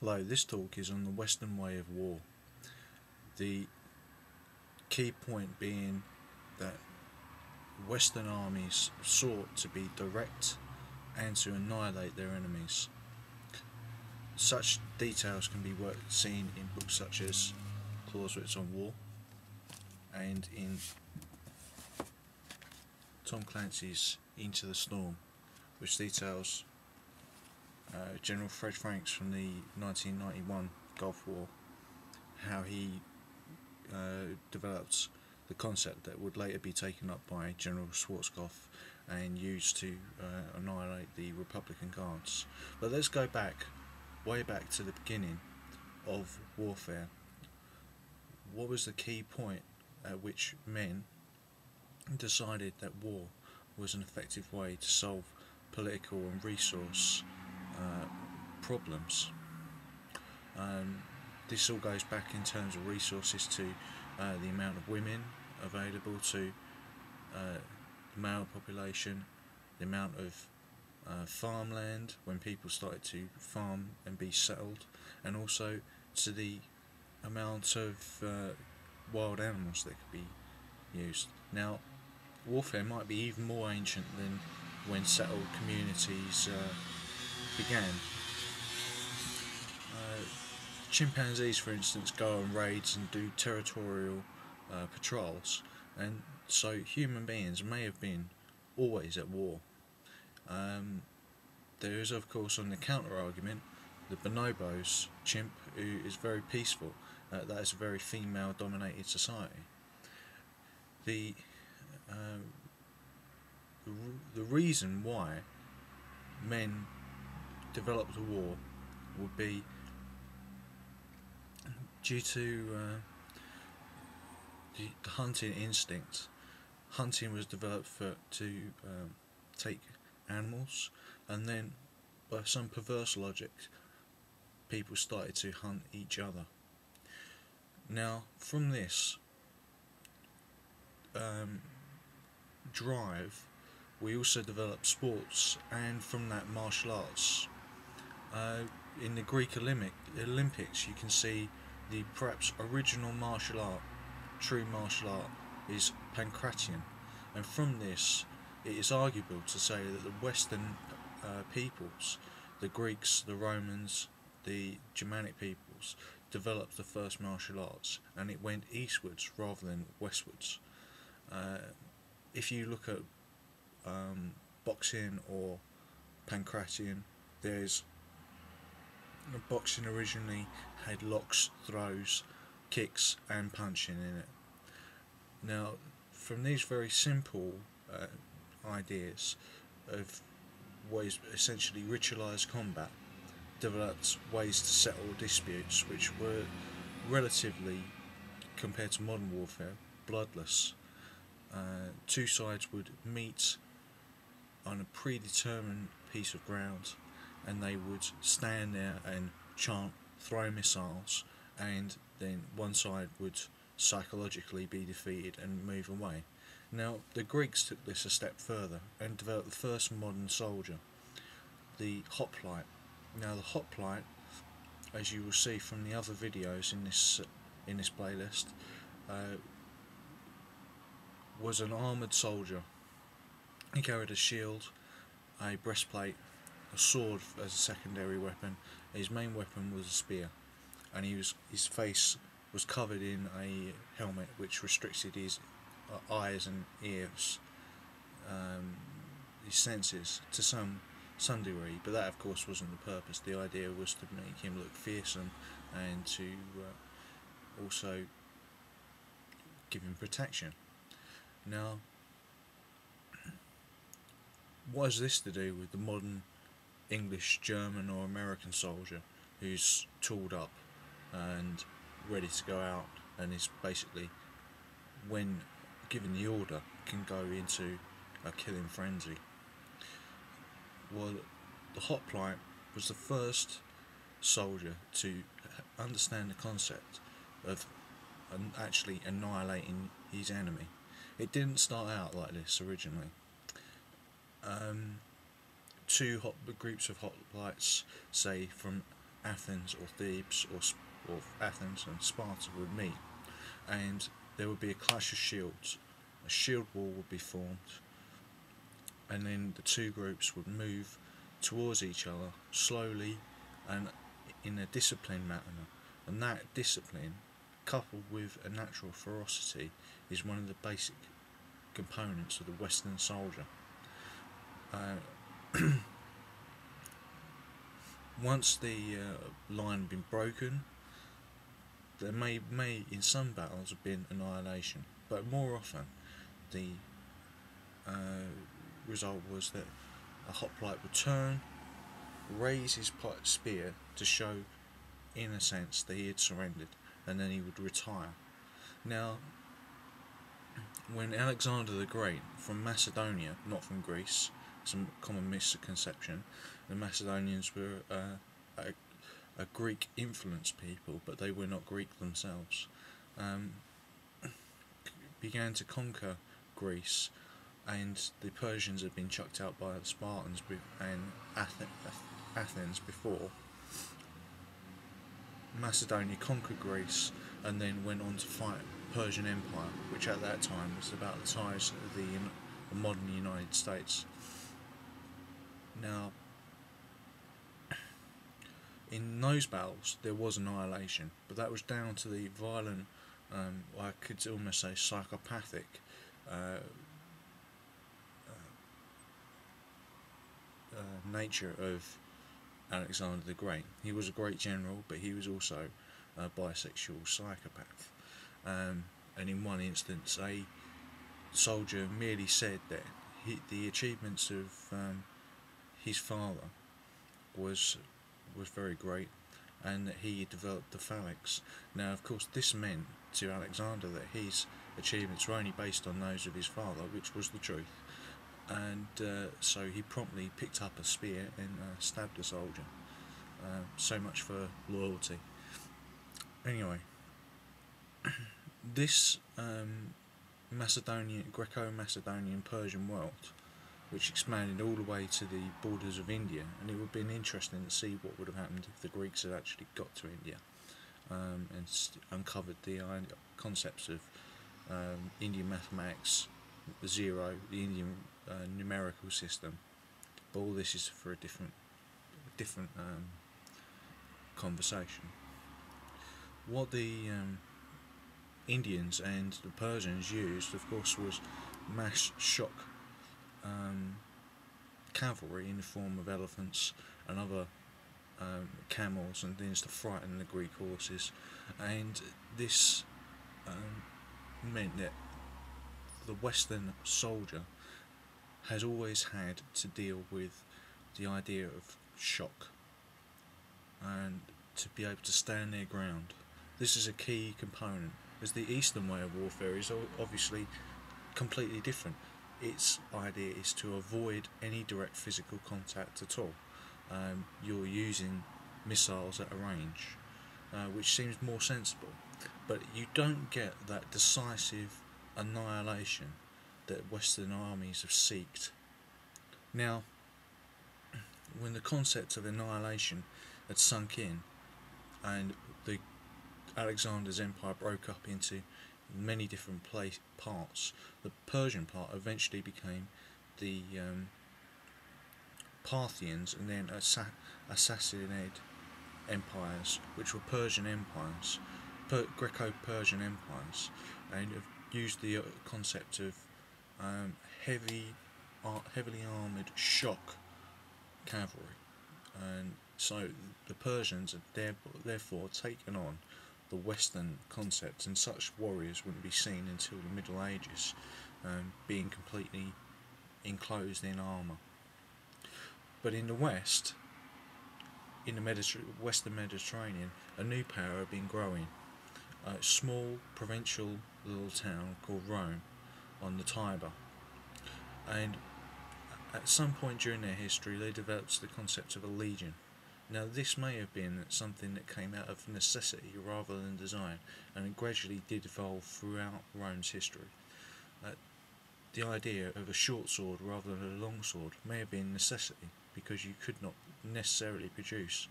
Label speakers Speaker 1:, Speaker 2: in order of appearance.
Speaker 1: Hello, this talk is on the Western way of war. The key point being that Western armies sought to be direct and to annihilate their enemies. Such details can be seen in books such as Clausewitz on War and in Tom Clancy's Into the Storm, which details General Fred Franks from the 1991 Gulf War, how he developed the concept that would later be taken up by General Schwarzkopf and used to annihilate the Republican Guards. But let's go back, way back to the beginning of warfare. What was the key point at which men decided that war was an effective way to solve political and resource problems? This all goes back in terms of resources to the amount of women available to the male population, the amount of farmland when people started to farm and be settled, and also to the amount of wild animals that could be used. Now, warfare might be even more ancient than when settled communities began. Chimpanzees, for instance, go on raids and do territorial patrols, and so human beings may have been always at war. There is, of course, on the counter argument, the bonobos chimp, who is very peaceful. That is a very female-dominated society. The reason why men developed a war would be due to the hunting instinct. Hunting was developed to take animals, and then by some perverse logic people started to hunt each other. Now from this drive we also developed sports, and from that martial arts. In the Greek Olympics you can see the perhaps original martial art, true martial art, is Pancration, and from this it is arguable to say that the Western peoples, the Greeks, the Romans, the Germanic peoples, developed the first martial arts, and it went eastwards rather than westwards. If you look at boxing or Pancration, there's boxing originally had locks, throws, kicks and punching in it. Now from these very simple ideas of what is essentially ritualised combat, developed ways to settle disputes which were relatively, compared to modern warfare, bloodless. Two sides would meet on a predetermined piece of ground, and they would stand there and chant, throw missiles, and then one side would psychologically be defeated and move away. Now the Greeks took this a step further and developed the first modern soldier, the hoplite. Now the hoplite, as you will see from the other videos in this playlist, was an armoured soldier. He carried a shield, a breastplate, a sword as a secondary weapon. His main weapon was a spear, and his face was covered in a helmet which restricted his eyes and ears, his senses to some degree, but that of course wasn't the purpose. The idea was to make him look fearsome and to also give him protection. Now what has this to do with the modern English, German or American soldier who's tooled up and ready to go out and is basically, when given the order, can go into a killing frenzy? Well, the hoplite was the first soldier to understand the concept of actually annihilating his enemy. It didn't start out like this originally. Two groups of hoplites, say from Athens or Thebes or Athens and Sparta would meet, and there would be a clash of shields. A shield wall would be formed, and then the two groups would move towards each other slowly and in a disciplined manner. And that discipline, coupled with a natural ferocity, is one of the basic components of the Western soldier. Once the line had been broken, there may in some battles have been annihilation, but more often the result was that a hoplite would turn, raise his spear to show, in a sense, that he had surrendered, and then he would retire. Now, when Alexander the Great, from Macedonia, not from Greece, some common misconception, the Macedonians were a Greek-influenced people, but they were not Greek themselves, began to conquer Greece, and the Persians had been chucked out by the Spartans and Athens before. Macedonia conquered Greece and then went on to fight Persian Empire, which at that time was about the size of the modern United States. Now, in those battles there was annihilation, but that was down to the violent, I could almost say psychopathic, nature of Alexander the Great. He was a great general, but he was also a bisexual psychopath. And in one instance, a soldier merely said that the achievements of his father was very great, and that he developed the phalanx. Now, of course, this meant to Alexander that his achievements were only based on those of his father, which was the truth. And so he promptly picked up a spear and stabbed a soldier. So much for loyalty. Anyway, this Greco-Macedonian Persian world, which expanded all the way to the borders of India, and it would have been interesting to see what would have happened if the Greeks had actually got to India, and uncovered the concepts of Indian mathematics, zero, the Indian numerical system. But all this is for a different conversation. What the Indians and the Persians used, of course, was mass shock cavalry in the form of elephants and other camels and things to frighten the Greek horses, and this meant that the Western soldier has always had to deal with the idea of shock and to be able to stand their ground. This is a key component, as the Eastern way of warfare is obviously completely different. Its idea is to avoid any direct physical contact at all. You're using missiles at a range, which seems more sensible, but you don't get that decisive annihilation that Western armies have sought. Now, when the concept of annihilation had sunk in, and Alexander's empire broke up into many different parts, the Persian part eventually became the Parthians, and then Sassanid empires, which were Persian empires, Greco-Persian empires, and used the concept of heavily armoured shock cavalry, and so the Persians had therefore taken on the Western concepts, and such warriors wouldn't be seen until the Middle Ages, being completely enclosed in armour. But in the West, in the Western Mediterranean, a new power had been growing. A small provincial little town called Rome on the Tiber, and at some point during their history they developed the concept of a legion. Now, this may have been something that came out of necessity rather than design, and it gradually did evolve throughout Rome's history. The idea of a short sword rather than a long sword may have been necessity, because you could not necessarily produce